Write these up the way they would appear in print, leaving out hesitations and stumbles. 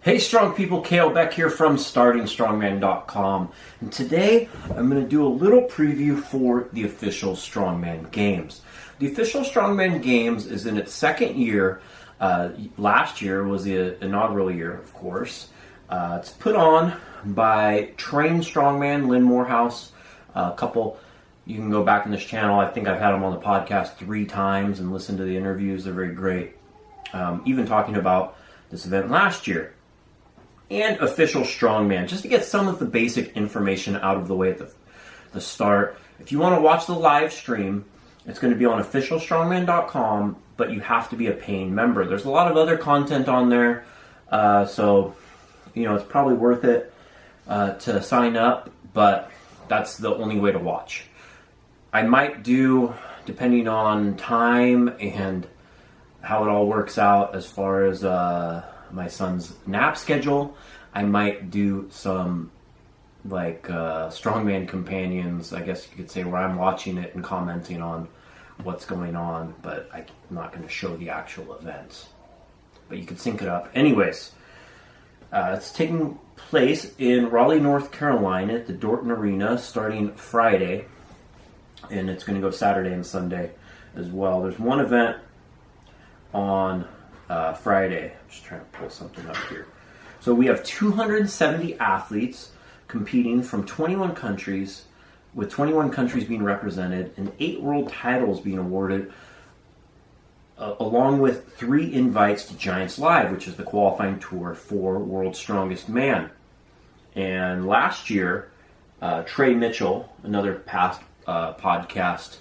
Hey strong people, Beck here from StartingStrongman.com, and today I'm going to do a little preview for the official Strongman Games. The official Strongman Games is in its second year. Last year was the inaugural year, of course. It's put on by Train Strongman, Lynn Morehouse, a couple. You can go back in this channel. I think I've had them on the podcast 3 times and listen to the interviews. They're very great. Even talking about this event last year. And official Strongman, just to get some of the basic information out of the way at the start. If you want to watch the live stream, it's going to be on officialstrongman.com, but you have to be a paying member. There's a lot of other content on there, so it's probably worth it to sign up, but that's the only way to watch. I might do, depending on time and how it all works out as far as my son's nap schedule, I might do some Strongman companions, I guess you could say, where I'm watching it and commenting on what's going on, but I'm not going to show the actual events. But you could sync it up. Anyways, it's taking place in Raleigh, North Carolina at the Dorton Arena starting Friday, and it's going to go Saturday and Sunday as well. There's one event on Friday. I'm just trying to pull something up here. So we have 270 athletes competing from 21 countries, with 21 countries being represented and 8 world titles being awarded, along with 3 invites to Giants Live, which is the qualifying tour for World's Strongest Man. And last year, Trey Mitchell, another past podcast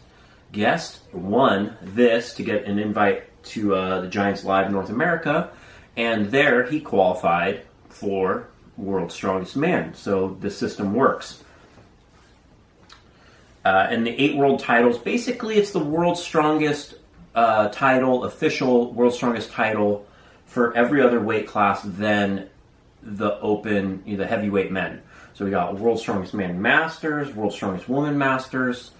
guest, won this to get an invite to the Giants Live North America, and there he qualified for World's Strongest Man. So the system works. And the 8 world titles, basically it's the world's strongest title, official world's strongest title for every other weight class than the open, the heavyweight men. So we got World's Strongest Man Masters, World's Strongest Woman Masters,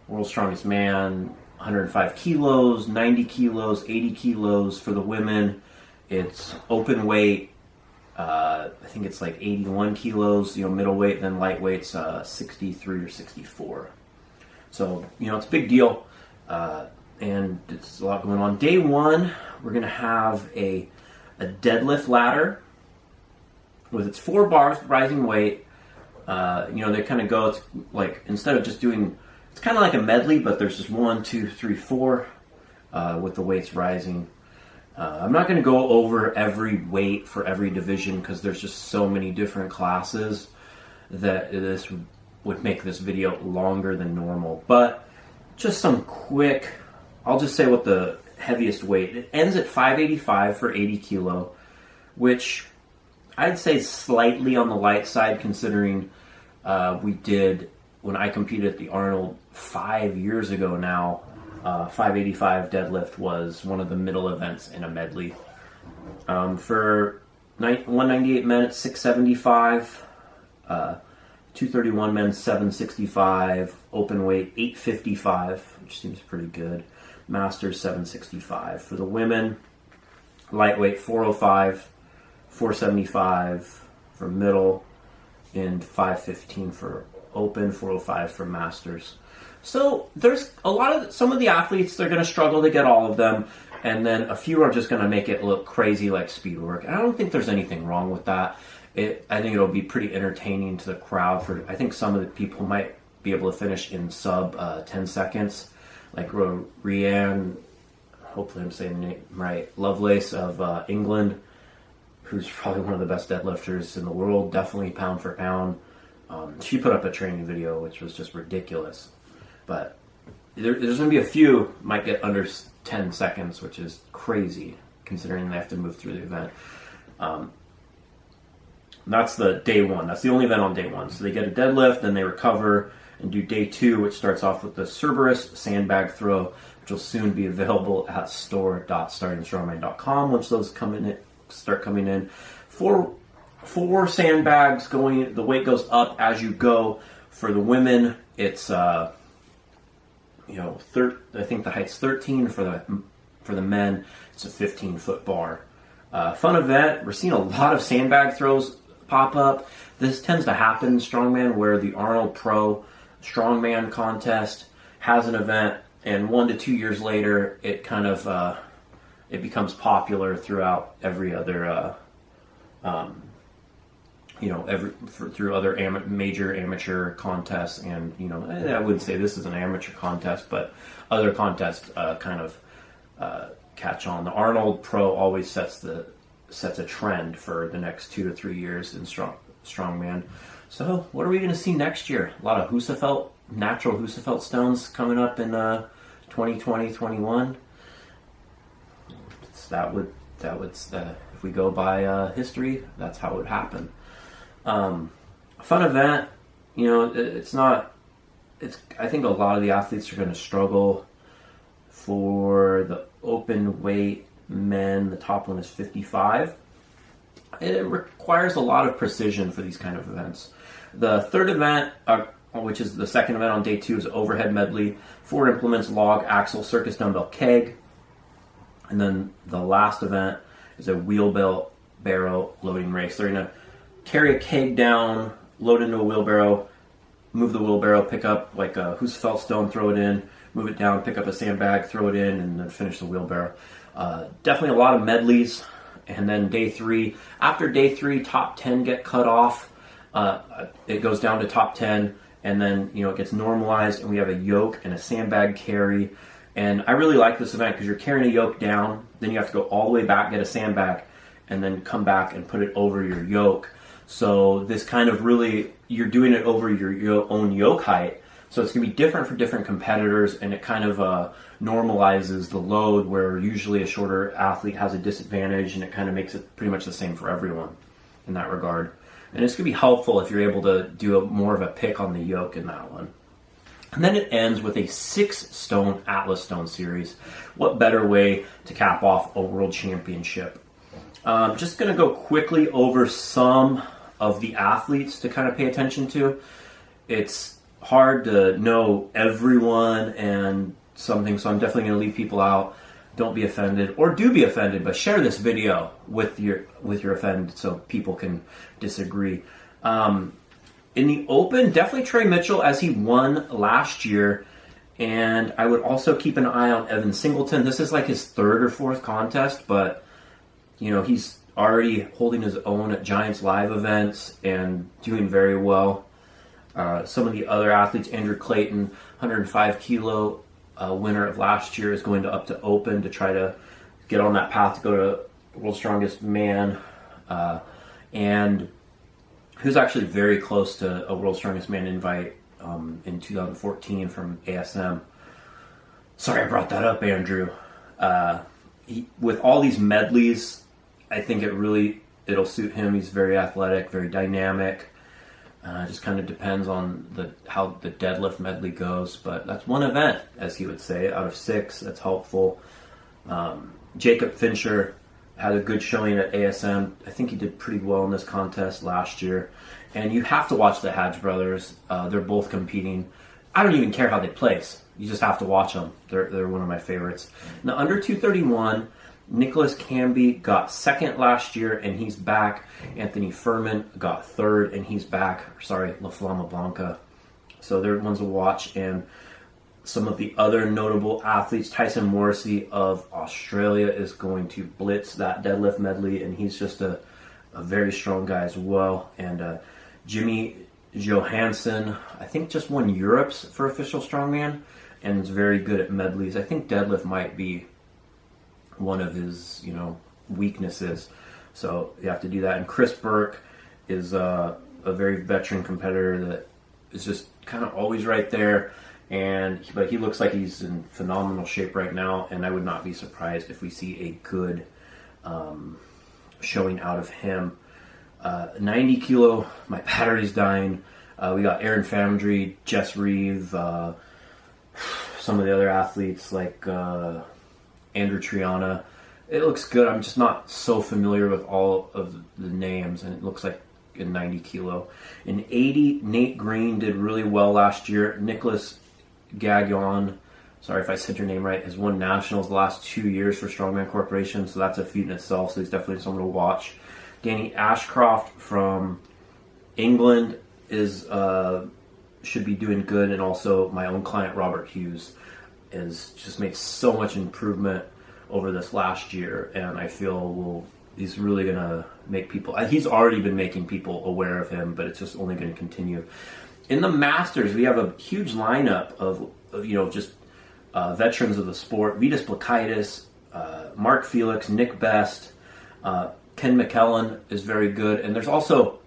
World's Strongest Man 105 kilos, 90 kilos, 80 kilos. For the women, it's open weight, I think it's like 81 kilos, middleweight, then lightweight's 63 or 64. So, it's a big deal, and it's a lot going on. Day 1, we're going to have a deadlift ladder with its 4 bars, rising weight. They kind of go, it's like, instead of just doing, it's kind of like a medley, but there's just 1, 2, 3, 4 with the weights rising. I'm not going to go over every weight for every division because there's just so many different classes that this would make this video longer than normal. But just some quick, I'll just say what the heaviest weight. It ends at 585 for 80 kilo, which I'd say is slightly on the light side considering we did, when I competed at the Arnold 5 years ago now, 585 deadlift was one of the middle events in a medley. For 198 men, it's 675. 231 men, 765. Open weight, 855, which seems pretty good. Masters, 765. For the women, lightweight, 405, 475 for middle, and 515 for open, 405 for masters. So there's some of the athletes, they're going to struggle to get all of them, and then a few are just going to make it look crazy like speed work. And I don't think there's anything wrong with that. I think it'll be pretty entertaining to the crowd. I think some of the people might be able to finish in sub 10 seconds, like Rianne, hopefully I'm saying the name right, Lovelace of England, who's probably one of the best deadlifters in the world, definitely pound for pound. She put up a training video which was just ridiculous. But there's going to be a few might get under 10 seconds, which is crazy considering they have to move through the event. That's the day 1. That's the only event on day 1. So they get a deadlift, then they recover and do day 2, which starts off with the Cerberus sandbag throw, which will soon be available at store.startingstrongman.com once those start coming in. 4 sandbags going. The weight goes up as you go. For the women, it's I think the height's 13. For the men, it's a 15-foot bar. Fun event. We're seeing a lot of sandbag throws pop up. This tends to happen in Strongman, where the Arnold Pro Strongman contest has an event, and 1 to 2 years later, it kind of it becomes popular throughout every other, through other major amateur contests, and I wouldn't say this is an amateur contest, but other contests kind of catch on. The Arnold Pro always sets a trend for the next 2 to 3 years in strongman. So what are we going to see next year? A lot of Husafeld, natural Husafeld stones coming up in 2020, 21. If we go by history, that's how it would happen. Fun event. I think a lot of the athletes are going to struggle. For the open weight men, the top one is 55. It requires a lot of precision for these kind of events. The third event, which is the second event on day 2, is overhead medley, 4 implements, log, axle, circus dumbbell, keg. And then the last event is a wheelbarrow loading race. They're going to carry a keg down, load into a wheelbarrow, move the wheelbarrow, pick up like a Husafeld stone, throw it in, move it down, pick up a sandbag, throw it in, and then finish the wheelbarrow. Definitely a lot of medleys. And then day 3, after day 3, top 10 get cut off. It goes down to top 10, and then it gets normalized, and we have a yoke and a sandbag carry. And I really like this event because you're carrying a yoke down, then you have to go all the way back, get a sandbag, and then come back and put it over your yoke. So this kind of really, you're doing it over your own yoke height. So it's going to be different for different competitors, and it kind of normalizes the load, where usually a shorter athlete has a disadvantage, and it kind of makes it pretty much the same for everyone in that regard. And it's going to be helpful if you're able to do more of a pick on the yoke in that one. And then it ends with a 6-stone Atlas Stone series. What better way to cap off a world championship? Just going to go quickly over some of the athletes to kind of pay attention to. It's hard to know everyone and something, so I'm definitely going to leave people out. Don't be offended, or do be offended, but share this video with your offended so people can disagree. In the Open, definitely Trey Mitchell, as he won last year. And I would also keep an eye on Evan Singleton. This is like his 3rd or 4th contest, but he's already holding his own at Giants Live events and doing very well. Some of the other athletes, Andrew Clayton, 105 kilo winner of last year, is going up to Open to try to get on that path to go to World's Strongest Man. And he was actually very close to a World's Strongest Man invite in 2014 from ASM. Sorry I brought that up, Andrew. With all these medleys, I think it'll suit him. He's very athletic, very dynamic. Just kind of depends on how the deadlift medley goes. But that's one event, as he would say, out of 6. That's helpful. Jacob Fincher had a good showing at ASM. I think he did pretty well in this contest last year. And you have to watch the Hadge brothers. They're both competing. I don't even care how they place. You just have to watch them. They're one of my favorites. Now, under 231, Nicholas Camby got 2nd last year, and he's back. Anthony Furman got 3rd, and he's back. Sorry, La Flama Blanca. So they're ones to watch. And some of the other notable athletes, Tyson Morrissey of Australia is going to blitz that deadlift medley, and he's just a very strong guy as well. And Jimmy Johansson, I think, just won Europe's for official strongman, and is very good at medleys. I think deadlift might be one of his, weaknesses. So you have to do that. And Chris Burke is a very veteran competitor that is just kind of always right there. But he looks like he's in phenomenal shape right now, and I would not be surprised if we see a good showing out of him. 90 kilo, my battery's dying. We got Aaron Foundry, Jess Reeve, some of the other athletes like Andrew Triana. It looks good. I'm just not so familiar with all of the names, and it looks like in 90 kilo. In 80, Nate Green did really well last year. Nicholas Gagnon sorry if I said your name right, has won nationals the last 2 years for Strongman Corporation, so that's a feat in itself, so he's definitely someone to watch. Danny Ashcroft from England is should be doing good, and also my own client Robert Hughes has just made so much improvement over this last year, and I feel he's really going to make people, he's already been making people aware of him, but it's just only going to continue. In the Masters, we have a huge lineup of just veterans of the sport. Vitas Blakaitis, Mark Felix, Nick Best, Ken McKellen is very good, and there's also,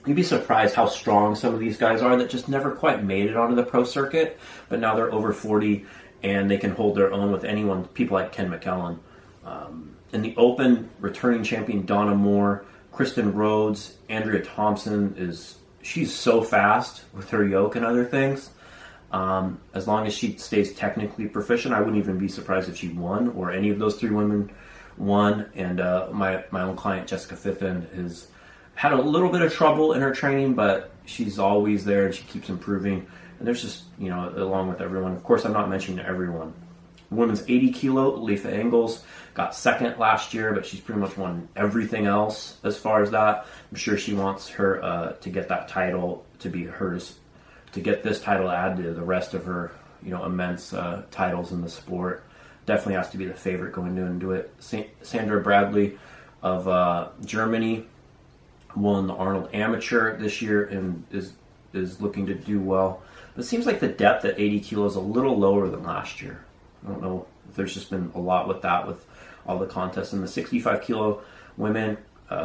you'd be surprised how strong some of these guys are that just never quite made it onto the pro circuit, but now they're over 40 and they can hold their own with anyone, people like Ken McKellen. In the Open, returning champion Donna Moore, Kristen Rhodes, Andrea Thompson she's so fast with her yoke and other things. As long as she stays technically proficient, I wouldn't even be surprised if she won, or any of those three women won. And my own client Jessica Fiffen has had a little bit of trouble in her training, but she's always there and she keeps improving. And there's just, along with everyone, of course I'm not mentioning everyone. Women's 80 kilo, Lefa Engels got second last year, but she's pretty much won everything else as far as that. I'm sure she wants her to get that title to be hers, to get this title added to the rest of her, immense titles in the sport. Definitely has to be the favorite going into it. Sandra Bradley of Germany won the Arnold Amateur this year and is looking to do well. But it seems like the depth at 80 kilo is a little lower than last year. I don't know if there's just been a lot with that, with all the contests. In the 65 kilo women,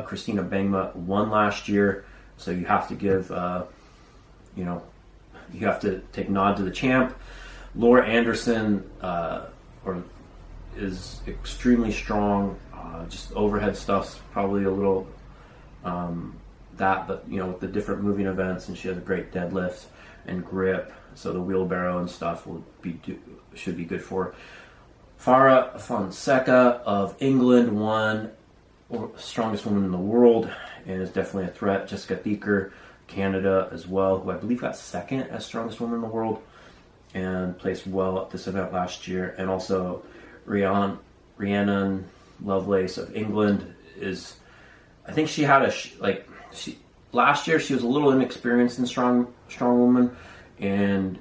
Christina Bengma won last year, so you have to give, you have to take nod to the champ. Laura Anderson is extremely strong. Just overhead stuff's probably a little but with the different moving events, and she has a great deadlift and grip, so the wheelbarrow and stuff should be good for her. Farah Fonseca of England won strongest woman in the world and is definitely a threat. Jessica Thieker, Canada as well, who I believe got second as strongest woman in the world and placed well at this event last year. And also Rhiannon Lovelace of England I think she had last year she was a little inexperienced in strong woman and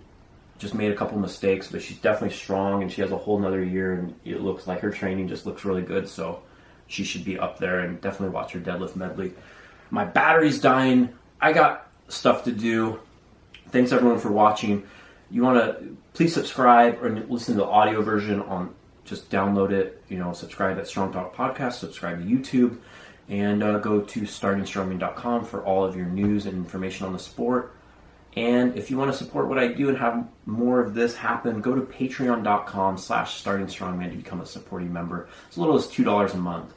just made a couple mistakes, but she's definitely strong and she has a whole nother year, and it looks like her training just looks really good, so she should be up there, and definitely watch her deadlift medley. My battery's dying. I got stuff to do. Thanks everyone for watching. You want to please subscribe or listen to the audio version just download it, subscribe at Strong Talk Podcast, subscribe to YouTube, and go to startingstrongman.com for all of your news and information on the sport. And if you want to support what I do and have more of this happen, go to patreon.com/startingstrongman to become a supporting member. As little as $2 a month.